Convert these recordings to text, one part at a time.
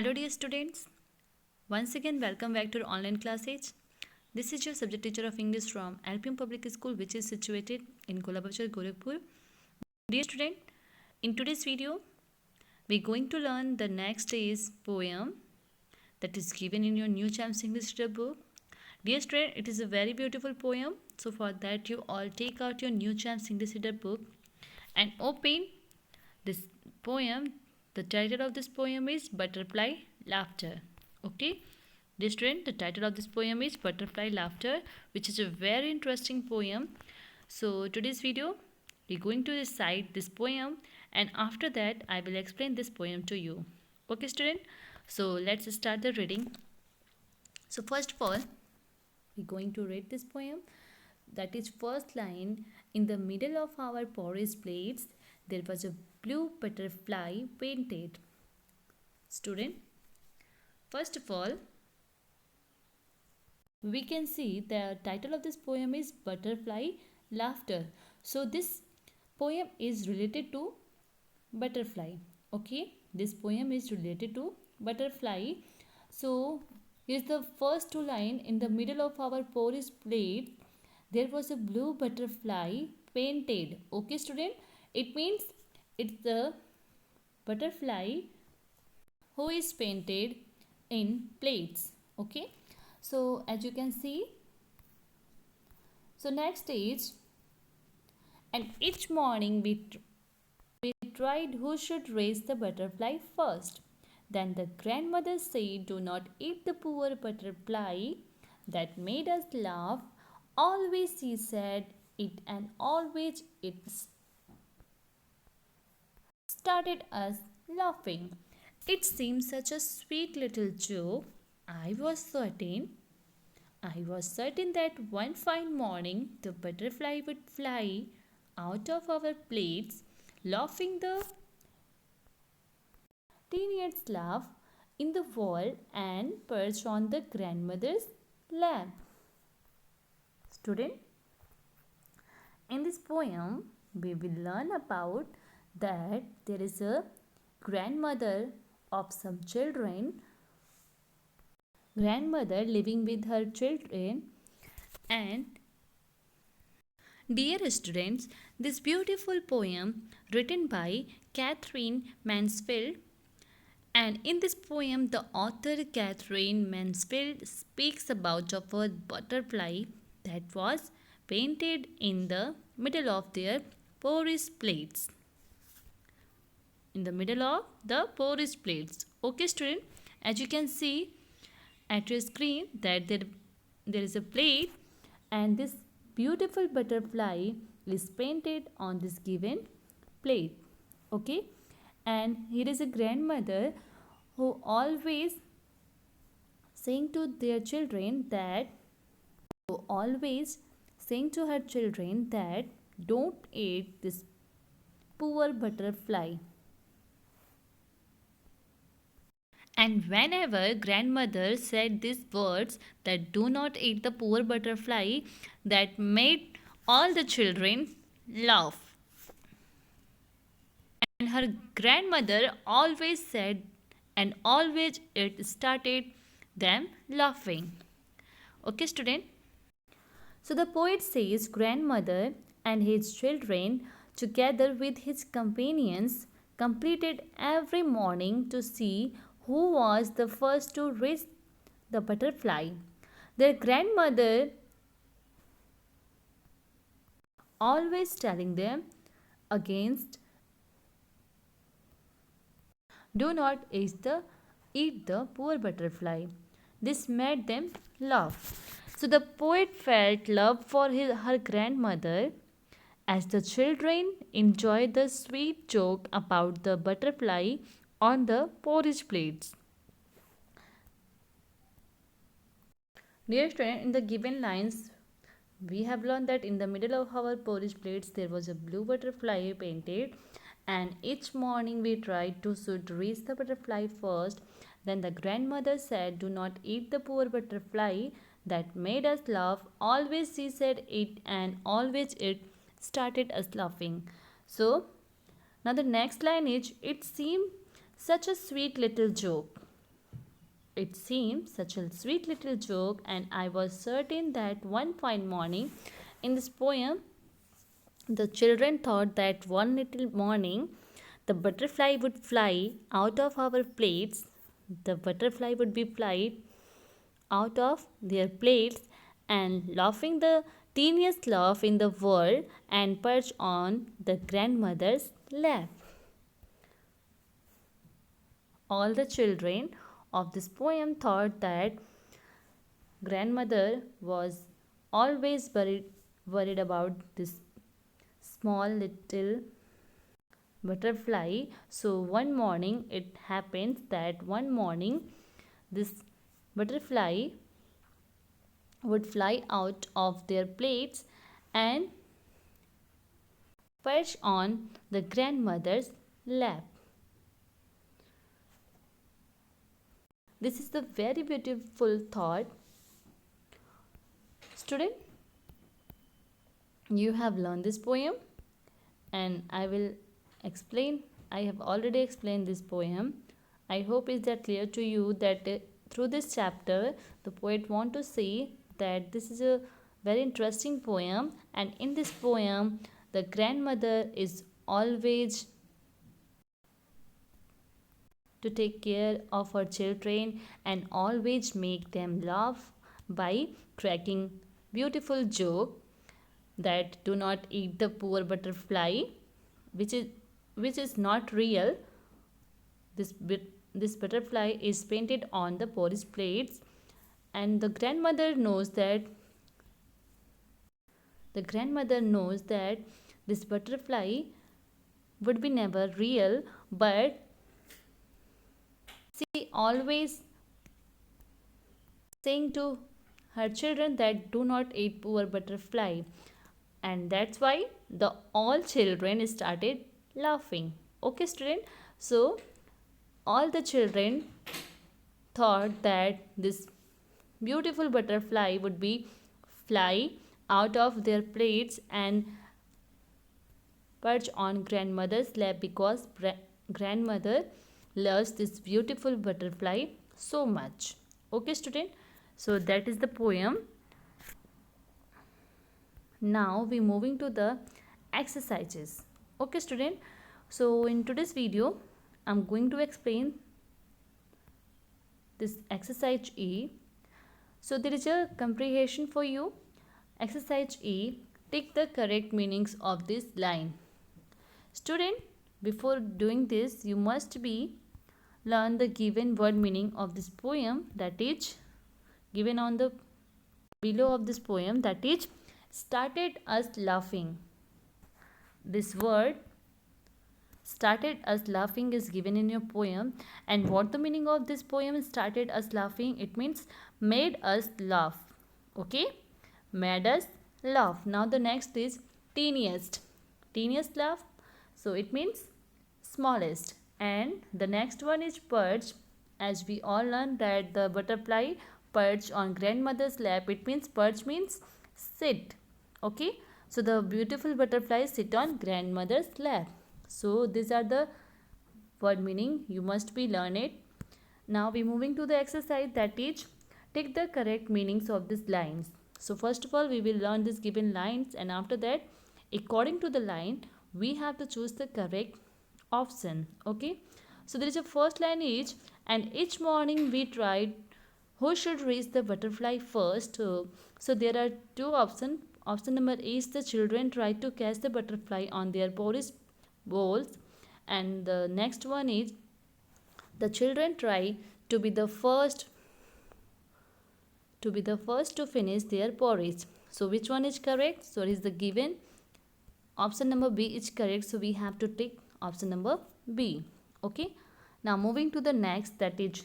Hello dear students, once again welcome back to our online classes. This is your subject teacher of English from LPM Public School, which is situated in Kolabachar, Gorakhpur. Dear student, in today's video, we're going to learn the next day's poem that is given in your New Champs English Reader book. Dear student, it is a very beautiful poem. So for that, you all take out your New Champs English Reader book and open this poem. The title of this poem is Butterfly Laughter. Okay, dear student, the title of this poem is Butterfly Laughter, which is a very interesting poem. So today's video, we're going to recite this poem, and after that I will explain this poem to you. Okay student, so let's start the reading. So first of all, we're going to read this poem. That is first line. In the middle of our porridge plates, there was a blue butterfly painted. Student, first of all, we can see the title of this poem is Butterfly Laughter. So this poem is related to butterfly. Okay, this poem is related to butterfly. So here's the first two lines. In the middle of our porridge plate, there was a blue butterfly painted. Okay student, it means it's the butterfly who is painted in plates. Okay, so as you can see, so next is, and each morning we tried who should raise the butterfly first. Then the grandmother said, do not eat the poor butterfly. That made us laugh. Always she said it, and always it started us laughing. It seemed such a sweet little joke. I was certain that one fine morning the butterfly would fly out of our plates, laughing the teeniest laugh in the world, and perch on the grandmother's lap. Student, in this poem, we will learn about that there is a grandmother of some children, grandmother living with her children. And dear students, this beautiful poem written by Catherine Mansfield, and in this poem the author Catherine Mansfield speaks about of a butterfly that was painted in the middle of their porridge plates. In the middle of the porridge plates. Okay student, as you can see at your screen that there is a plate, and this beautiful butterfly is painted on this given plate. Okay, and here is a grandmother who always saying to their children that her children that don't eat this poor butterfly. And whenever grandmother said these words that do not eat the poor butterfly, that made all the children laugh. And her grandmother always said, and always it started them laughing. Okay student, so the poet says grandmother and his children together with his companions completed every morning to see who was the first to reach the butterfly. Their grandmother always telling them against do not eat the poor butterfly. This made them laugh. So the poet felt love for her grandmother as the children enjoyed the sweet joke about the butterfly on the porridge plates. Dear student, in the given lines, we have learned that in the middle of our porridge plates there was a blue butterfly painted, and each morning we tried to should reach the butterfly first. Then the grandmother said, do not eat the poor butterfly. That made us laugh. Always she said it, and always it started us laughing. So now the next line is, it seemed such a sweet little joke. It seemed such a sweet little joke, and I was certain that one fine morning in this poem, the children thought that one little morning the butterfly would fly out of our plates. The butterfly would be flight out of their plates and laughing the teeniest laugh in the world and perch on the grandmother's lap. All the children of this poem thought that grandmother was always worried about this small little butterfly. So one morning it happens that one morning this butterfly would fly out of their plates and perch on the grandmother's lap. This is the very beautiful thought. Student, you have learned this poem and I will explain. I have already explained this poem. I hope is that clear to you that through this chapter the poet want to say that this is a very interesting poem, and in this poem the grandmother is always to take care of her children and always make them laugh by cracking beautiful joke that do not eat the poor butterfly, which is not real. This butterfly is painted on the porridge plates, and the grandmother knows that this butterfly would be never real, but she always saying to her children that do not eat poor butterfly, and that's why the all children started laughing. Okay student, so all the children thought that this beautiful butterfly would be fly out of their plates and perch on grandmother's lap because grandmother loves this beautiful butterfly so much. Okay student, so that is the poem. Now we moving to the exercises. Okay student, so in today's video I'm going to explain this exercise E. So there is a comprehension for you. Exercise E, take the correct meanings of this line. Student, before doing this you must be learn the given word meaning of this poem, that is given on the below of this poem, that is started us laughing. This word started us laughing is given in your poem, and what the meaning of this poem started us laughing, it means made us laugh. Okay, made us laugh. Now the next is teeniest laugh, so it means smallest. And the next one is perch, as we all learned that the butterfly perch on grandmother's lap, it means perch means sit. Okay, so the beautiful butterfly sit on grandmother's lap. So these are the word meaning, you must be learn it. Now we moving to the exercise, that is take the correct meanings of these lines. So first of all we will learn these given lines, and after that according to the line we have to choose the correct option. Okay, so there is a first line is, and each morning we tried who should reach the butterfly first. So there are two options. Option number A is the children try to catch the butterfly on their porridge bowls, and the next one is the children try to be the first to finish their porridge. So which one is correct? So it is the given option number B is correct, so we have to take option number B. Okay, now moving to the next, that is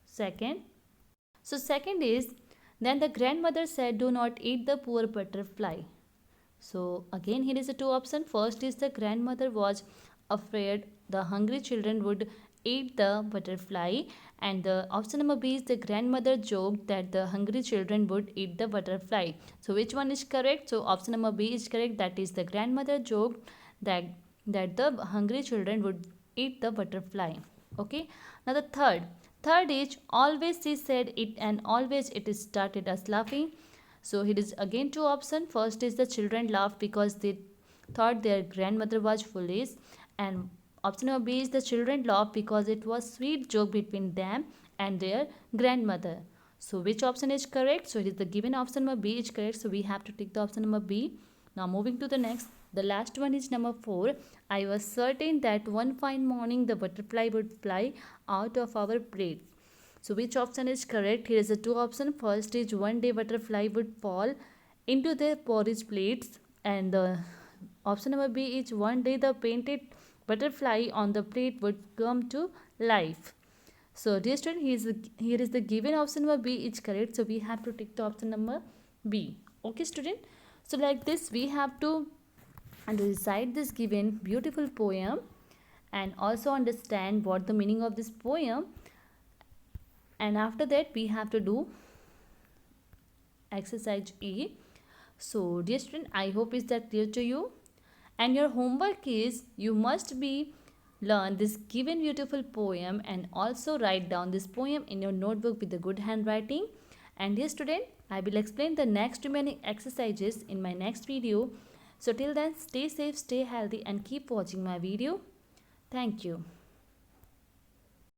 second. So second is, then the grandmother said, do not eat the poor butterfly. So again here is a two option. First is the grandmother was afraid the hungry children would eat the butterfly, and the option number B is the grandmother joked that the hungry children would eat the butterfly. So which one is correct? So option number B is correct, that is the grandmother joked that the hungry children would eat the butterfly. Okay, now the third, Third is always she said it and always it started us laughing. So here is again two options. First is the children laughed because they thought their grandmother was foolish, and option number B is the children laughed because it was sweet joke between them and their grandmother. So which option is correct? So it is the given option number B is correct. So we have to take the option number B. Now moving to the next. The last one is number 4. I was certain that one fine morning the butterfly would fly out of our plate. So which option is correct? Here is the two option. First is one day butterfly would fall into their porridge plates, and the option number B is one day the painted butterfly on the plate would come to life. So dear student, here is the given option number B is correct. So we have to take the option number B. Okay student. So like this we have to recite this given beautiful poem and also understand what the meaning of this poem, and after that we have to do exercise E. So dear student, I hope is that clear to you, and your homework is you must be learn this given beautiful poem and also write down this poem in your notebook with a good handwriting. And dear student, I will explain the next remaining exercises in my next video. So till then, stay safe, stay healthy and keep watching my video. Thank you.